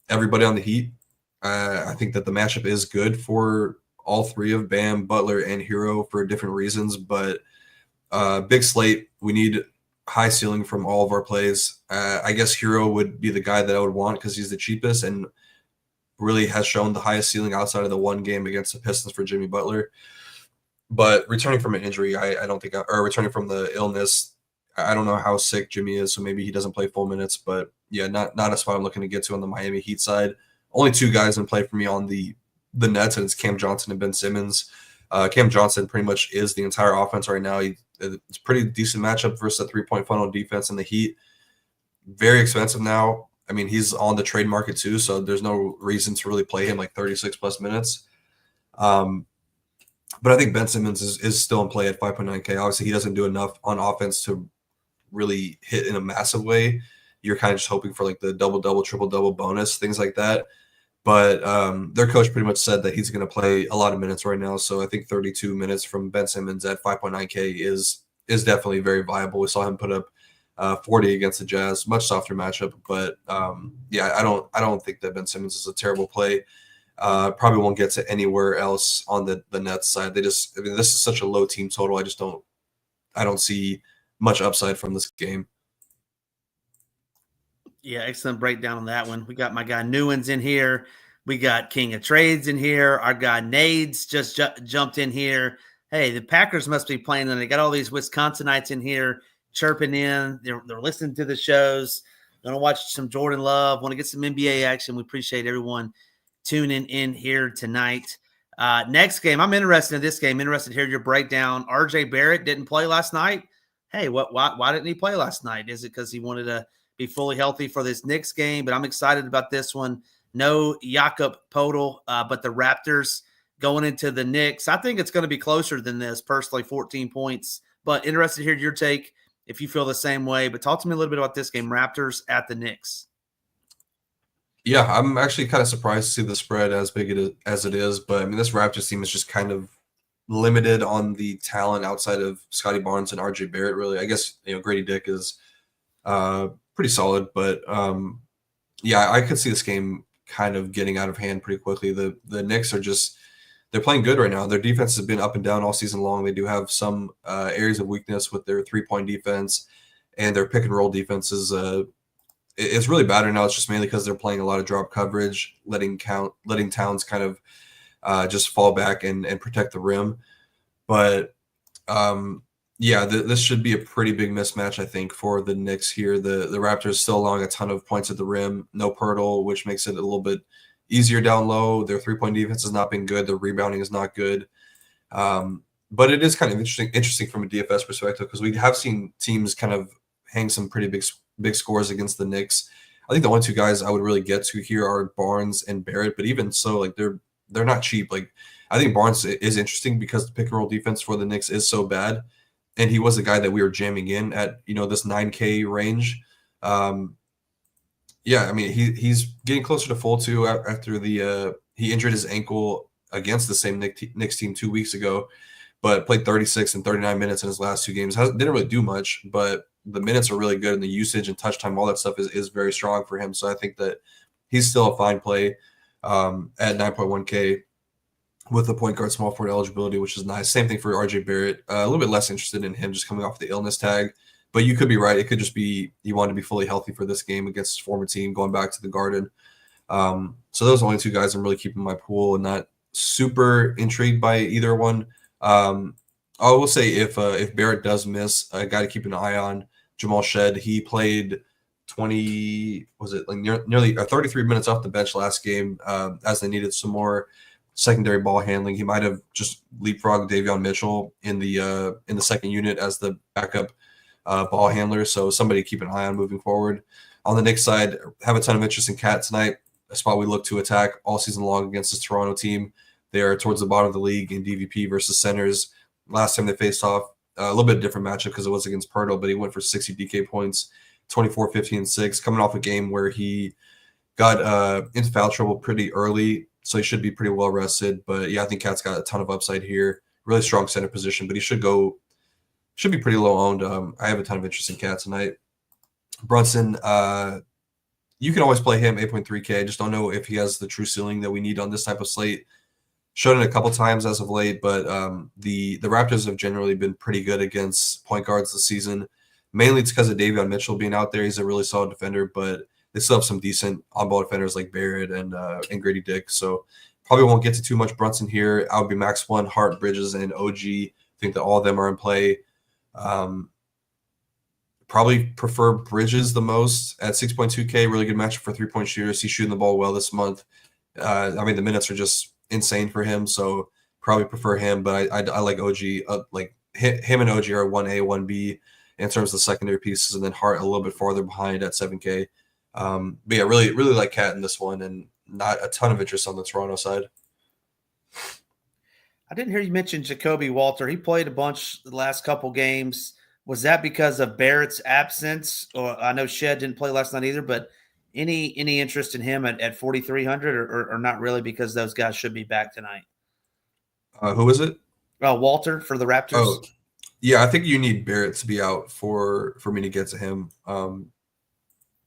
everybody on the Heat. I think that the matchup is good for all three of Bam, Butler, and Hero for different reasons, but big slate. We need high ceiling from all of our plays. I guess Hero would be the guy that I would want because he's the cheapest and really has shown the highest ceiling outside of the one game against the Pistons for Jimmy Butler. But returning from an injury, I don't think, or returning from the illness, I don't know how sick Jimmy is, so maybe he doesn't play full minutes. But yeah, not a spot I'm looking to get to on the Miami Heat side. Only two guys in play for me on the Nets, and it's Cam Johnson and Ben Simmons. Cam Johnson pretty much is the entire offense right now. It's a pretty decent matchup versus a three-point funnel defense in the Heat. Very expensive now. I mean, he's on the trade market too, so there's no reason to really play him like 36-plus minutes. But I think Ben Simmons is still in play at 5.9K. Obviously, he doesn't do enough on offense to really hit in a massive way. You're kind of just hoping for like the double-double, triple-double bonus, things like that. But their coach pretty much said that he's going to play a lot of minutes right now. So I think 32 minutes from Ben Simmons at 5.9K is definitely very viable. We saw him put up 40 against the Jazz, much softer matchup. But yeah, I don't think that Ben Simmons is a terrible play. Probably won't get to anywhere else on the Nets side. This is such a low team total. I don't see much upside from this game. Yeah, excellent breakdown on that one. We got my guy Newens in here. We got King of Trades in here. Our guy Nades just jumped in here. Hey, the Packers must be playing, and they got all these Wisconsinites in here chirping in. They're listening to the shows. Going to watch some Jordan Love. Want to get some NBA action. We appreciate everyone tuning in here tonight. Next game, I'm interested in this game. Interested to hear your breakdown. RJ Barrett didn't play last night. Hey, why didn't he play last night? Is it because he wanted to be fully healthy for this Knicks game? But I'm excited about this one. No Jakob Poeltl, but the Raptors going into the Knicks. I think it's going to be closer than this, personally, 14 points. But interested to hear your take if you feel the same way. But talk to me a little bit about this game, Raptors at the Knicks. Yeah, I'm actually kind of surprised to see the spread as big as it is. But, I mean, this Raptors team is just kind of limited on the talent outside of Scotty Barnes and RJ Barrett, really. I guess, Grady Dick is pretty solid. But, yeah, I could see this game kind of getting out of hand pretty quickly. The Knicks are they're playing good right now. Their defense has been up and down all season long. They do have some areas of weakness with their three-point defense, and their pick-and-roll defense is it's really bad right now. It's just mainly because they're playing a lot of drop coverage, letting Towns kind of just fall back and protect the rim. But, yeah, this should be a pretty big mismatch, I think, for the Knicks here. The Raptors still allowing a ton of points at the rim, no Poeltl, which makes it a little bit easier down low. Their three-point defense has not been good. Their rebounding is not good. But it is kind of interesting from a DFS perspective because we have seen teams kind of hang some pretty big scores against the Knicks. I think the only two guys I would really get to here are Barnes and Barrett, but even so, like they're not cheap. Like I think Barnes is interesting because the pick and roll defense for the Knicks is so bad, and he was the guy that we were jamming in at this 9K range. Yeah, I mean he's getting closer to full too after he injured his ankle against the same Knicks team 2 weeks ago, but played 36 and 39 minutes in his last two games. Didn't really do much, but the minutes are really good, and the usage and touch time, all that stuff is very strong for him. So I think that he's still a fine play at 9.1K with the point guard small forward eligibility, which is nice. Same thing for RJ Barrett. A little bit less interested in him just coming off the illness tag. But you could be right. It could just be he wanted to be fully healthy for this game against his former team, going back to the Garden. So those are the only two guys I'm really keeping in my pool and not super intrigued by either one. I will say if Barrett does miss, a guy to keep an eye on, Jamal Shed. He played 33 minutes off the bench last game as they needed some more secondary ball handling. He might have just leapfrogged Davion Mitchell in the second unit as the backup ball handler. So somebody to keep an eye on moving forward. On the Knicks side, have a ton of interest in Cat tonight, a spot we look to attack all season long against this Toronto team. They are towards the bottom of the league in DVP versus centers. Last time they faced off, a little bit different matchup because it was against Pirtle, but he went for 60 DK points, 24, 15, and 6, coming off a game where he got into foul trouble pretty early, so he should be pretty well rested. But yeah, I think Cat's got a ton of upside here. Really strong center position, but he should be pretty low owned. I have a ton of interest in Cat tonight. Brunson, you can always play him 8.3K. I just don't know if he has the true ceiling that we need on this type of slate. Showed it a couple times as of late, but the Raptors have generally been pretty good against point guards this season. Mainly it's because of Davion Mitchell being out there. He's a really solid defender, but they still have some decent on-ball defenders like Barrett and Grady Dick. So probably won't get to too much Brunson here. I would be Max 1, Hart, Bridges, and OG. I think that all of them are in play. Probably prefer Bridges the most at 6.2K. Really good matchup for three-point shooters. He's shooting the ball well this month. I mean, the minutes are just insane for him, so probably prefer him. But I like OG. Like him and OG are 1A, 1B in terms of the secondary pieces, and then Hart a little bit farther behind at 7K. But yeah, really like Cat in this one, and not a ton of interest on the Toronto side. I didn't hear you mention Jacoby Walter. He played a bunch the last couple games. Was that because of Barrett's absence? Or I know Shed didn't play last night either, but any interest in him at 4,300 or not really, because those guys should be back tonight? Who is it? Walter for the Raptors. Oh, yeah, I think you need Barrett to be out for me to get to him.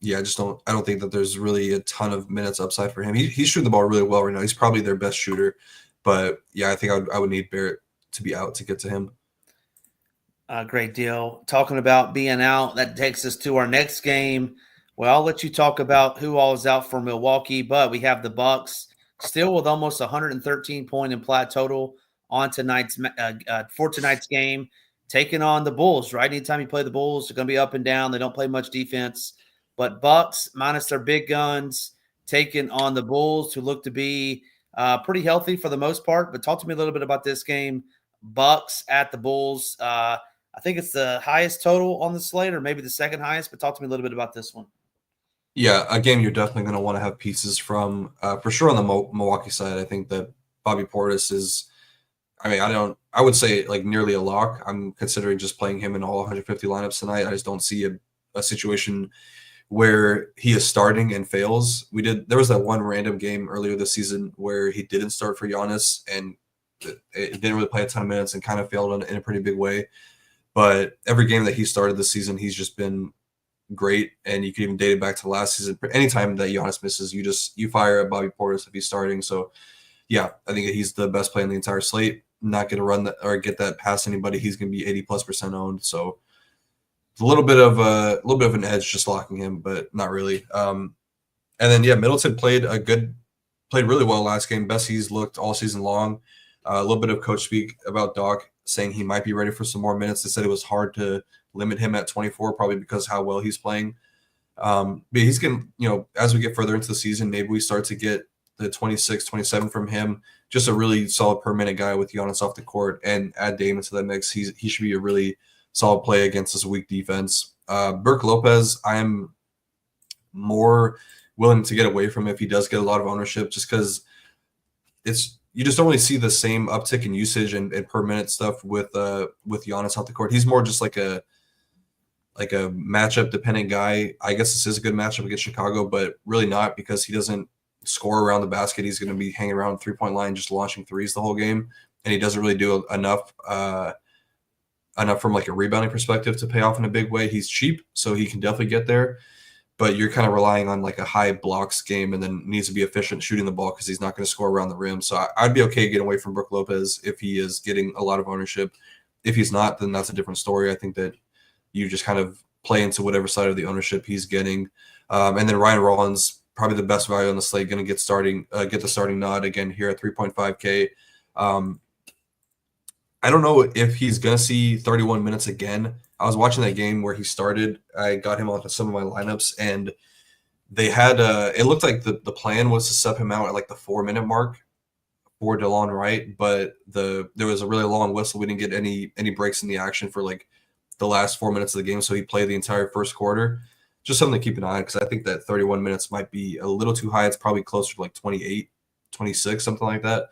Yeah, I don't think that there's really a ton of minutes upside for him. He's shooting the ball really well right now. He's probably their best shooter. But yeah, I think I would need Barrett to be out to get to him. Great deal. Talking about being out, that takes us to our next game. Well, I'll let you talk about who all is out for Milwaukee, but we have the Bucks still with almost 113-point implied total on for tonight's game, taking on the Bulls. Right, anytime you play the Bulls, they're going to be up and down. They don't play much defense, but Bucks minus their big guns taking on the Bulls, who look to be pretty healthy for the most part. But talk to me a little bit about this game. Bucks at the Bulls. I think it's the highest total on the slate, or maybe the second highest, but talk to me a little bit about this one. Yeah, a game you're definitely going to want to have pieces from, for sure on the Milwaukee side. I think that Bobby Portis is, I would say like nearly a lock. I'm considering just playing him in all 150 lineups tonight. I just don't see a situation where he is starting and fails. There was that one random game earlier this season where he didn't start for Giannis and it didn't really play a ton of minutes and kind of failed in a pretty big way. But every game that he started this season, he's just been great. And you can even date it back to last season. Anytime that Giannis misses, you fire at Bobby Portis if he's starting. So yeah, I think he's the best play in the entire slate. Not going to run that or get that past anybody. He's going to be 80+% owned. So it's a little bit of an edge just locking him, but not really. And then yeah, Middleton played really well last game. Best he's looked all season long. A little bit of coach speak about Doc saying he might be ready for some more minutes. They said it was hard to limit him at 24, probably because of how well he's playing. But he's going to, as we get further into the season, maybe we start to get the 26, 27 from him. Just a really solid per minute guy with Giannis off the court, and add Dame into that mix. He should be a really solid play against this weak defense. Burke Lopez, I'm more willing to get away from if he does get a lot of ownership, just because you just don't really see the same uptick in usage and per minute stuff with Giannis off the court. He's more just like a matchup dependent guy. I guess this is a good matchup against Chicago, but really not, because he doesn't score around the basket. He's going to be hanging around the 3-point line, just launching threes the whole game, and he doesn't really do enough from like a rebounding perspective to pay off in a big way. He's cheap, so he can definitely get there, but you're kind of relying on like a high blocks game, and then needs to be efficient shooting the ball because he's not going to score around the rim. So I'd be okay getting away from Brook Lopez if he is getting a lot of ownership. If he's not, then that's a different story. I think that you just kind of play into whatever side of the ownership he's getting. And then Ryan Rollins, probably the best value on the slate, going to get the starting nod again here at 3.5K. I don't know if he's going to see 31 minutes again. I was watching that game where he started. I got him onto some of my lineups, and they had it looked like the plan was to sub him out at like the 4-minute mark for DeLon Wright, but there was a really long whistle. We didn't get any breaks in the action for like the last 4 minutes of the game, so he played the entire first quarter. Just something to keep an eye on, because I think that 31 minutes might be a little too high. It's probably closer to like 28, 26, something like that.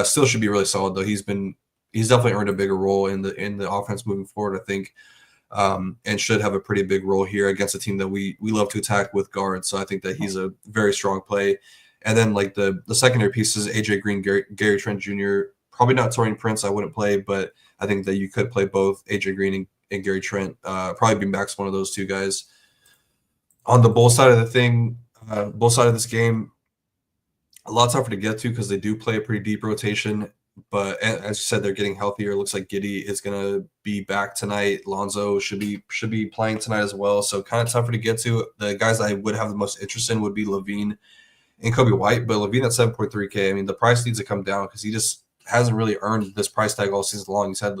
Still should be really solid though. He's definitely earned a bigger role in the offense moving forward, I think, and should have a pretty big role here against a team that we love to attack with guards. So I think that he's a very strong play. And then like the secondary pieces, AJ Green, Gary Trent Jr., probably not Taurean Prince. I wouldn't play, but I think that you could play both AJ Green and Gary Trent. Probably be max one of those two guys. On the Bulls side of the thing, both side of this game, a lot tougher to get to because they do play a pretty deep rotation. But as you said, they're getting healthier. It looks like Giddey is going to be back tonight. Lonzo should be playing tonight as well. So kind of tougher to get to. The guys I would have the most interest in would be LaVine and Kobe White. But LaVine at 7.3K, I mean, the price needs to come down because he just hasn't really earned this price tag all season long. He's had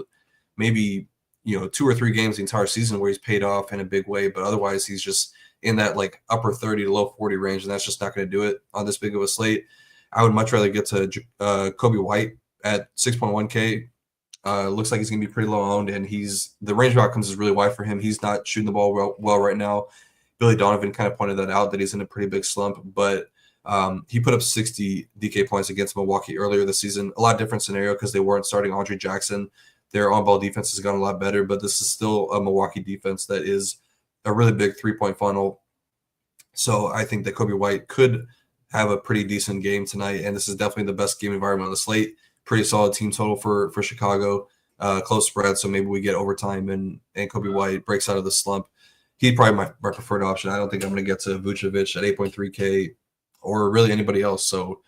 maybe 2 or 3 games the entire season where he's paid off in a big way. But otherwise, he's just in that like upper 30 to low 40 range, and that's just not going to do it on this big of a slate. I would much rather get to Kobe White at 6.1K. Looks like he's going to be pretty low owned, and the range of outcomes is really wide for him. He's not shooting the ball well right now. Billy Donovan kind of pointed that out, that he's in a pretty big slump, but he put up 60 DK points against Milwaukee earlier this season. A lot different scenario because they weren't starting Andre Jackson. Their on-ball defense has gotten a lot better, but this is still a Milwaukee defense that is a really big three-point funnel. So I think that Kobe White could have a pretty decent game tonight, and this is definitely the best game environment on the slate. Pretty solid team total for Chicago, close spread, so maybe we get overtime and Kobe White breaks out of the slump. He'd probably my preferred option. I don't think I'm going to get to Vucevic at 8.3K or really anybody else. So,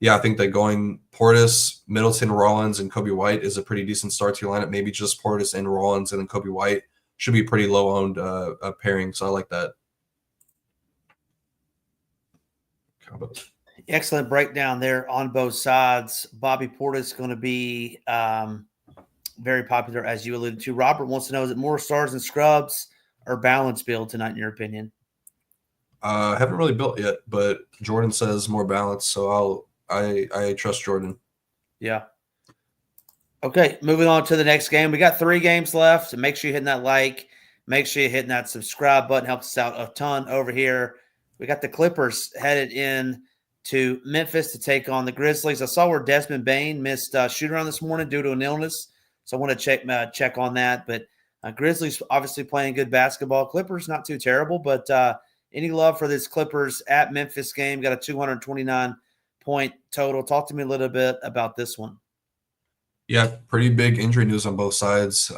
yeah, I think that going Portis, Middleton, Rollins, and Kobe White is a pretty decent start to your lineup. Maybe just Portis and Rollins and then Kobe White should be pretty low-owned pairing, so I like that. Excellent breakdown there on both sides. Bobby Portis is going to be very popular, as you alluded to. Robert wants to know, is it more stars and scrubs or balance build tonight, in your opinion? I haven't really built yet, but Jordan says more balance, so I trust Jordan. Yeah. Okay, moving on to the next game. We got 3 games left. So make sure you're hitting that like. Make sure you're hitting that subscribe button. Helps us out a ton over here. We got the Clippers headed in to Memphis to take on the Grizzlies. I saw where Desmond Bane missed shoot-around this morning due to an illness, so I want to check on that. But Grizzlies obviously playing good basketball. Clippers not too terrible, but any love for this Clippers at Memphis game? Got a 229-point total. Talk to me a little bit about this one. Yeah, pretty big injury news on both sides.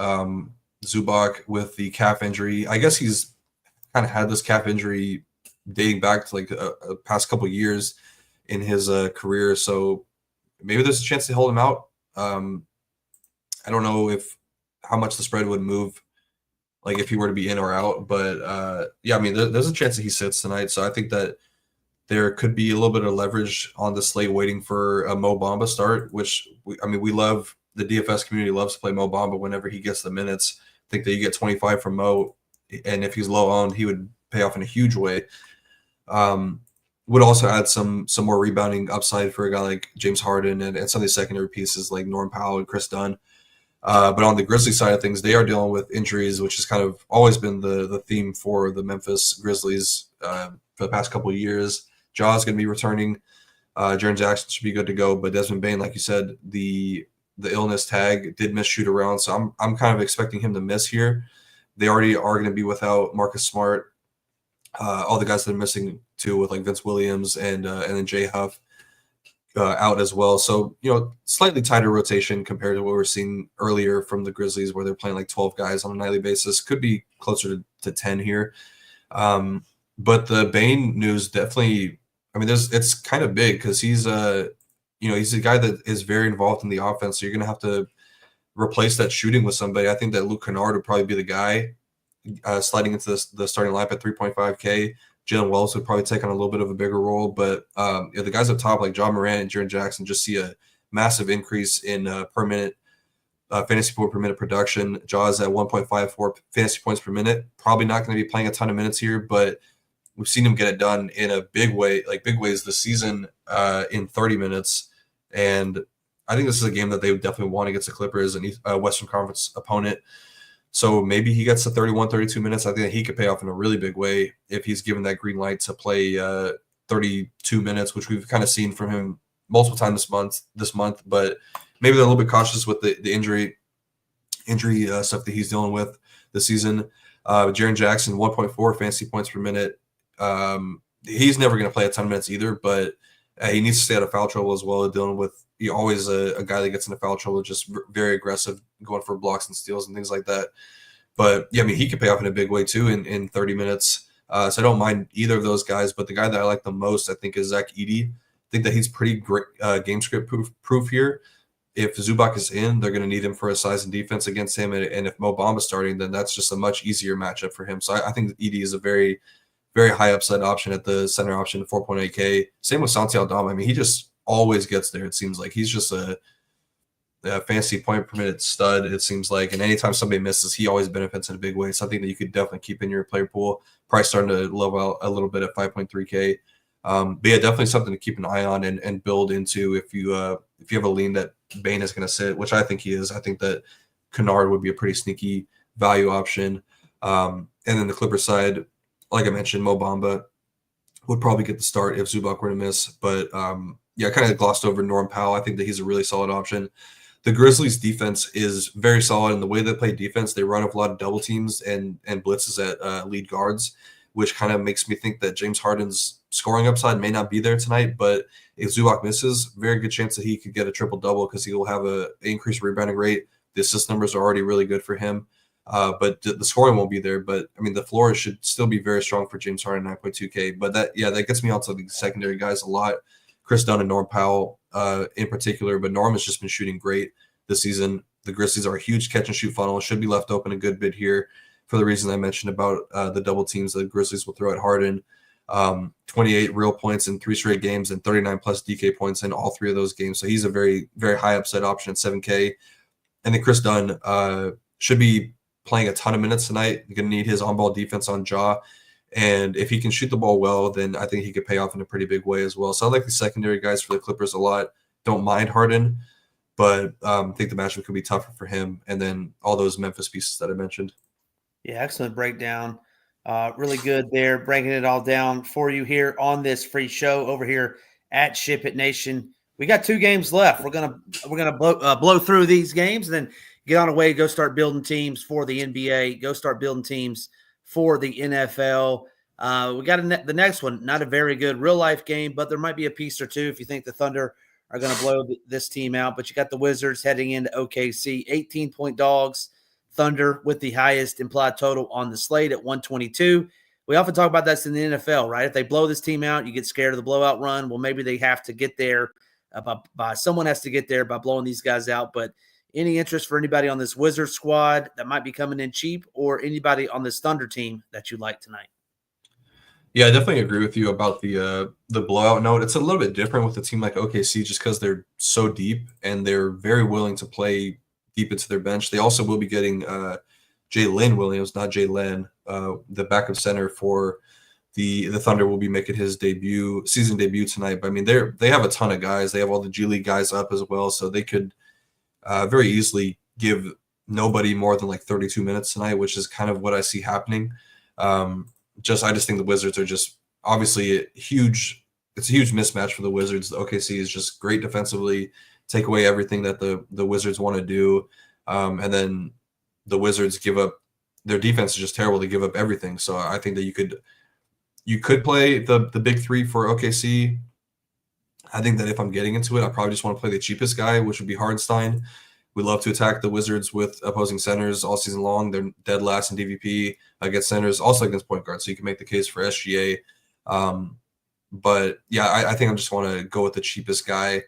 Zubac with the calf injury. I guess he's kind of had this calf injury dating back to like a past couple of years in his career. So maybe there's a chance to hold him out. I don't know how much the spread would move, like if he were to be in or out. But yeah, I mean, there's a chance that he sits tonight. So I think that there could be a little bit of leverage on the slate waiting for a Mo Bamba start, which we love. The DFS community loves to play Mo Bamba whenever he gets the minutes. I think that you get 25 from Mo, and if he's low owned, he would pay off in a huge way. Would also add some more rebounding upside for a guy like James Harden and some of these secondary pieces like Norm Powell and Chris Dunn. But on the Grizzlies side of things, they are dealing with injuries, which has kind of always been the theme for the Memphis Grizzlies for the past couple of years. Ja's going to be returning. Jaren Jackson should be good to go, but Desmond Bane, like you said, the illness tag did miss shoot around, so I'm kind of expecting him to miss here. They already are going to be without Marcus Smart, all the guys that are missing too, with like Vince Williams and then Jay Huff out as well. So slightly tighter rotation compared to what we're seeing earlier from the Grizzlies, where they're playing like 12 guys on a nightly basis. Could be closer to 10 here. But the Bane news definitely, it's kind of big because he's he's a guy that is very involved in the offense. So you're going to have to replace that shooting with somebody. I think that Luke Kennard would probably be the guy sliding into the starting lineup at 3.5K. Jalen Wells would probably take on a little bit of a bigger role. But the guys up top like John Morant and Jaren Jackson just see a massive increase in per minute fantasy point per minute production. Ja's at 1.54 fantasy points per minute. Probably not going to be playing a ton of minutes here, but we've seen him get it done in a big way, like big ways this season in 30 minutes. And I think this is a game that they would definitely want against the Clippers, and a Western Conference opponent. So maybe he gets to 31, 32 minutes. I think that he could pay off in a really big way if he's given that green light to play 32 minutes, which we've kind of seen from him multiple times this month. But maybe they're a little bit cautious with the injury stuff that he's dealing with this season. Jaren Jackson, 1.4 fantasy points per minute. He's never going to play a ton of minutes either, but he needs to stay out of foul trouble as well. Dealing with always a guy that gets into foul trouble, just very aggressive, going for blocks and steals and things like that. But yeah, I mean, he could pay off in a big way too in 30 minutes. So I don't mind either of those guys. But the guy that I like the most, I think, is Zach Edey. I think that he's pretty great game script proof here. If Zubac is in, they're going to need him for a size and defense against him. And if Mo Bamba's starting, then that's just a much easier matchup for him. So I think Edey is a very, very high upside option at the center option, 4.8K. Same with Santi Aldama. I mean, he just always gets there, it seems like. He's just a fantasy point per minute stud, it seems like. And anytime somebody misses, he always benefits in a big way. Something that you could definitely keep in your player pool. Probably starting to level out a little bit at 5.3K. But yeah, definitely something to keep an eye on and build into if you have a lean that Bane is going to sit, which I think he is. I think that Kennard would be a pretty sneaky value option. And then the Clippers side, like I mentioned, Mo Bamba would probably get the start if Zubac were to miss. But yeah, I kind of glossed over Norm Powell. I think that he's a really solid option. The Grizzlies' defense is very solid, and the way they play defense, they run up a lot of double teams and blitzes at lead guards, which kind of makes me think that James Harden's scoring upside may not be there tonight. But if Zubac misses, very good chance that he could get a triple-double because he will have an increased rebounding rate. The assist numbers are already really good for him. But the scoring won't be there. But, I mean, the floor should still be very strong for James Harden, 9.2K. But that gets me onto the secondary guys a lot. Chris Dunn and Norm Powell in particular. But Norm has just been shooting great this season. The Grizzlies are a huge catch-and-shoot funnel. Should be left open a good bit here for the reason I mentioned about the double teams the Grizzlies will throw at Harden. 28 real points in 3 straight games and 39-plus DK points in all 3 of those games. So he's a very, very high upside option at 7K. And then Chris Dunn should be playing a ton of minutes tonight. You're going to need his on-ball defense on Ja. And if he can shoot the ball well, then I think he could pay off in a pretty big way as well. So I like the secondary guys for the Clippers a lot. Don't mind Harden, but I think the matchup could be tougher for him. And then all those Memphis pieces that I mentioned. Yeah, excellent breakdown. Really good there, breaking it all down for you here on this free show over here at SHIPIT Nation. We got 2 games left. We're gonna blow through these games and then get on the way. Go start building teams for the NBA. Go start building teams for the NFL. We got the next one. Not a very good real life game, but there might be a piece or two if you think the Thunder are going to blow this team out. But you got the Wizards heading into OKC, 18-point dogs. Thunder with the highest implied total on the slate at 122. We often talk about this in the NFL, right? If they blow this team out, you get scared of the blowout run. Well, maybe they have to get there by someone has to get there by blowing these guys out. But any interest for anybody on this Wizards squad that might be coming in cheap, or anybody on this Thunder team that you like tonight? Yeah, I definitely agree with you about the blowout note. It's a little bit different with a team like OKC just because they're so deep and they're very willing to play deep into their bench. They also will be getting Jalen Williams, not Jalen, the backup center for the Thunder will be making his season debut tonight. But I mean, they have a ton of guys. They have all the G League guys up as well, so they could very easily give nobody more than like 32 minutes tonight, which is kind of what I see happening. I just think the Wizards are just obviously it's a huge mismatch for the Wizards. The OKC is just great defensively, take away everything that the Wizards want to do. And then the Wizards give up, their defense is just terrible. They give up everything. So I think that you could play the big 3 for OKC. I think that if I'm getting into it, I probably just want to play the cheapest guy, which would be Hardenstein. We love to attack the Wizards with opposing centers all season long. They're dead last in DVP against centers, also against point guards. So you can make the case for SGA. But yeah, I think I just want to go with the cheapest guy.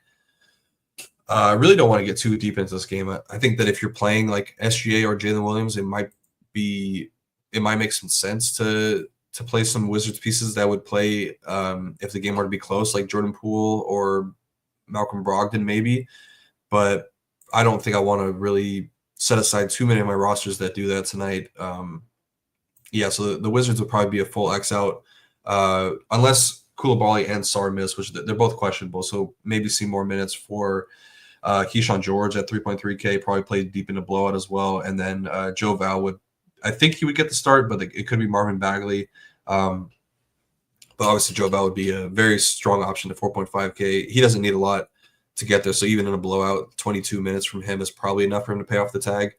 I really don't want to get too deep into this game. I think that if you're playing like SGA or Jalen Williams, it might make some sense to play some Wizards pieces that would play if the game were to be close, like Jordan Poole or Malcolm Brogdon maybe. But I don't think I want to really set aside too many of my rosters that do that tonight. So the Wizards would probably be a full X out unless Koulibaly and Sarr miss, which they're both questionable. So maybe see more minutes for Keyshawn George at 3.3K probably played deep in the blowout as well. And then Joe Val I think he would get the start, but it could be Marvin Bagley. But obviously Joe Val would be a very strong option to 4.5K. He doesn't need a lot to get there. So even in a blowout, 22 minutes from him is probably enough for him to pay off the tag.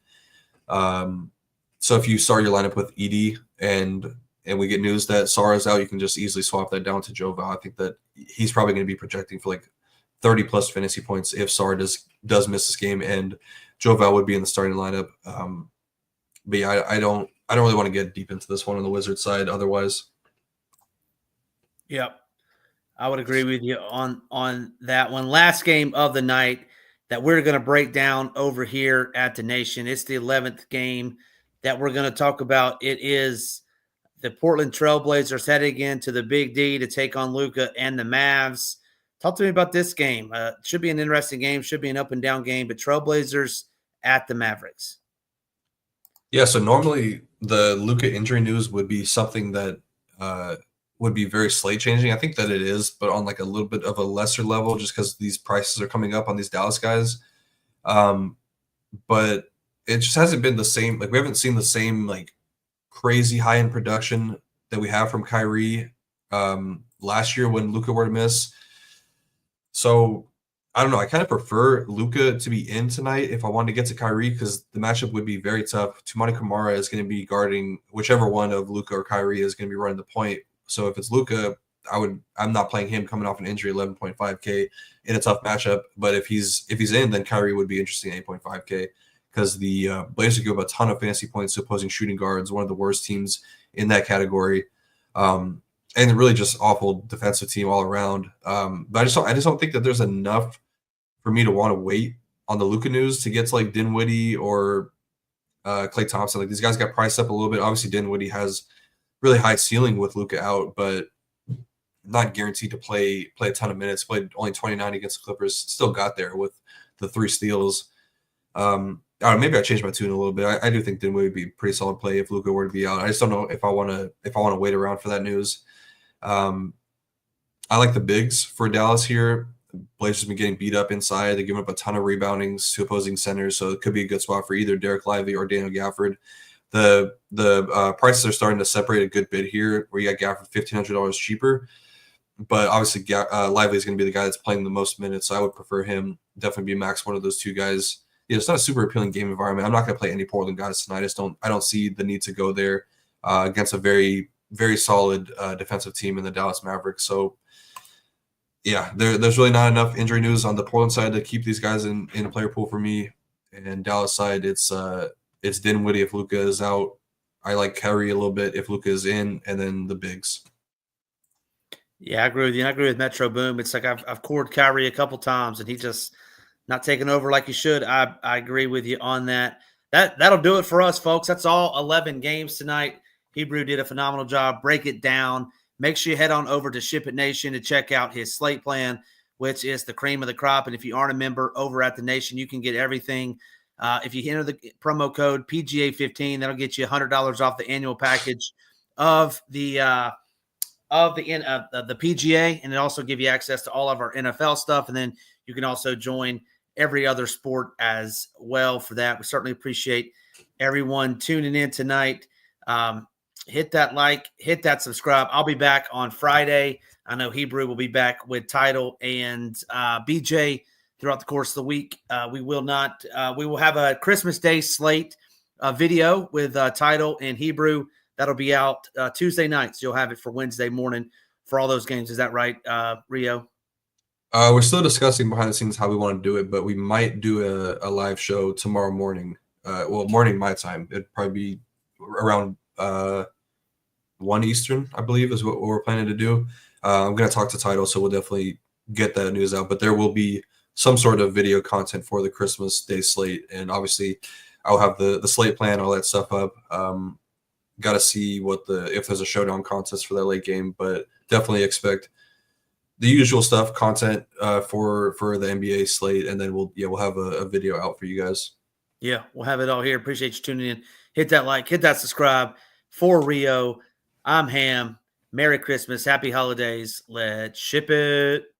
So if you start your lineup with Edie and we get news that Sara's out, you can just easily swap that down to Joe Val. I think that he's probably going to be projecting for like 30 plus fantasy points if Sar does miss this game, and Joe Val would be in the starting lineup. But yeah, I don't really want to get deep into this one on the Wizards side otherwise. Yep. I would agree with you on that one. Last game of the night that we're going to break down over here at the Nation. It's the 11th game that we're going to talk about. It is the Portland Trailblazers heading into the Big D to take on Luka and the Mavs. Talk to me about this game. Should be an interesting game. Should be an up and down game, but Trailblazers at the Mavericks. Yeah, so normally the Luka injury news would be something that would be very slate changing. I think that it is, but on like a little bit of a lesser level just because these prices are coming up on these Dallas guys. But it just hasn't been the same. Like we haven't seen the same like crazy high-end production that we have from Kyrie last year when Luka were to miss. So I don't know. I kind of prefer Luka to be in tonight if I wanted to get to Kyrie because the matchup would be very tough. Toumani Camara is going to be guarding whichever one of Luka or Kyrie is going to be running the point. So if it's Luka, I'm not playing him coming off an injury 11.5K in a tough matchup. But if he's in, then Kyrie would be interesting at 8.5K because the Blazers give up a ton of fantasy points to opposing shooting guards, one of the worst teams in that category. And really just awful defensive team all around. But I just don't think that there's enough for me to want to wait on the Luka news to get to like Dinwiddie or Klay Thompson. Like these guys got priced up a little bit. Obviously, Dinwiddie has really high ceiling with Luka out, but not guaranteed to play a ton of minutes. Played only 29 against the Clippers. Still got there with the 3 steals. I don't know, maybe I changed my tune a little bit. I do think Dinwiddie would be a pretty solid play if Luka were to be out. I just don't know if I want to wait around for that news. I like the bigs for Dallas here. Blazers have been getting beat up inside. They're giving up a ton of reboundings to opposing centers, so it could be a good spot for either Derek Lively or Daniel Gafford. The prices are starting to separate a good bit here, where you got Gafford $1,500 cheaper, but obviously Lively is going to be the guy that's playing the most minutes, so I would prefer him. Definitely be max one of those two guys. Yeah, it's not a super appealing game environment. I'm not going to play any Portland guys tonight. I don't see the need to go there against a very, very solid defensive team in the Dallas Mavericks. So, yeah, there's really not enough injury news on the Portland side to keep these guys in a player pool for me. And Dallas side, it's Dinwiddie if Luka is out. I like Kyrie a little bit if Luka is in, and then the bigs. Yeah, I agree with you. I agree with Metro Boom. It's like I've cored Kyrie a couple times, and he just not taking over like he should. I agree with you on that. That'll do it for us, folks. That's all 11 games tonight. Hebrew did a phenomenal job. Break it down. Make sure you head on over to SHIPIT Nation to check out his slate plan, which is the cream of the crop. And if you aren't a member over at the Nation, you can get everything. If you enter the promo code PGA15, that'll get you $100 off the annual package of the PGA, and it also give you access to all of our NFL stuff. And then you can also join every other sport as well for that. We certainly appreciate everyone tuning in tonight. Hit that like, hit that subscribe. I'll be back on Friday. I know Hebrew will be back with Title and BJ throughout the course of the week. We will have a Christmas Day slate video with Title and Hebrew. That'll be out Tuesday night. So you'll have it for Wednesday morning for all those games. Is that right, Rio? We're still discussing behind the scenes how we want to do it, but we might do a live show tomorrow morning. Morning my time. It'd probably be around 1 Eastern, I believe, is what we're planning to do. I'm going to talk to Title, so we'll definitely get that news out. But there will be some sort of video content for the Christmas Day slate, and obviously I'll have the slate plan, all that stuff up. Got to see if there's a showdown contest for that late game, but definitely expect the usual stuff, content for the NBA slate, and then we'll have a video out for you guys. Yeah, we'll have it all here. Appreciate you tuning in. Hit that like, hit that subscribe. For Rio, I'm Ham. Merry Christmas. Happy holidays. Let's ship it.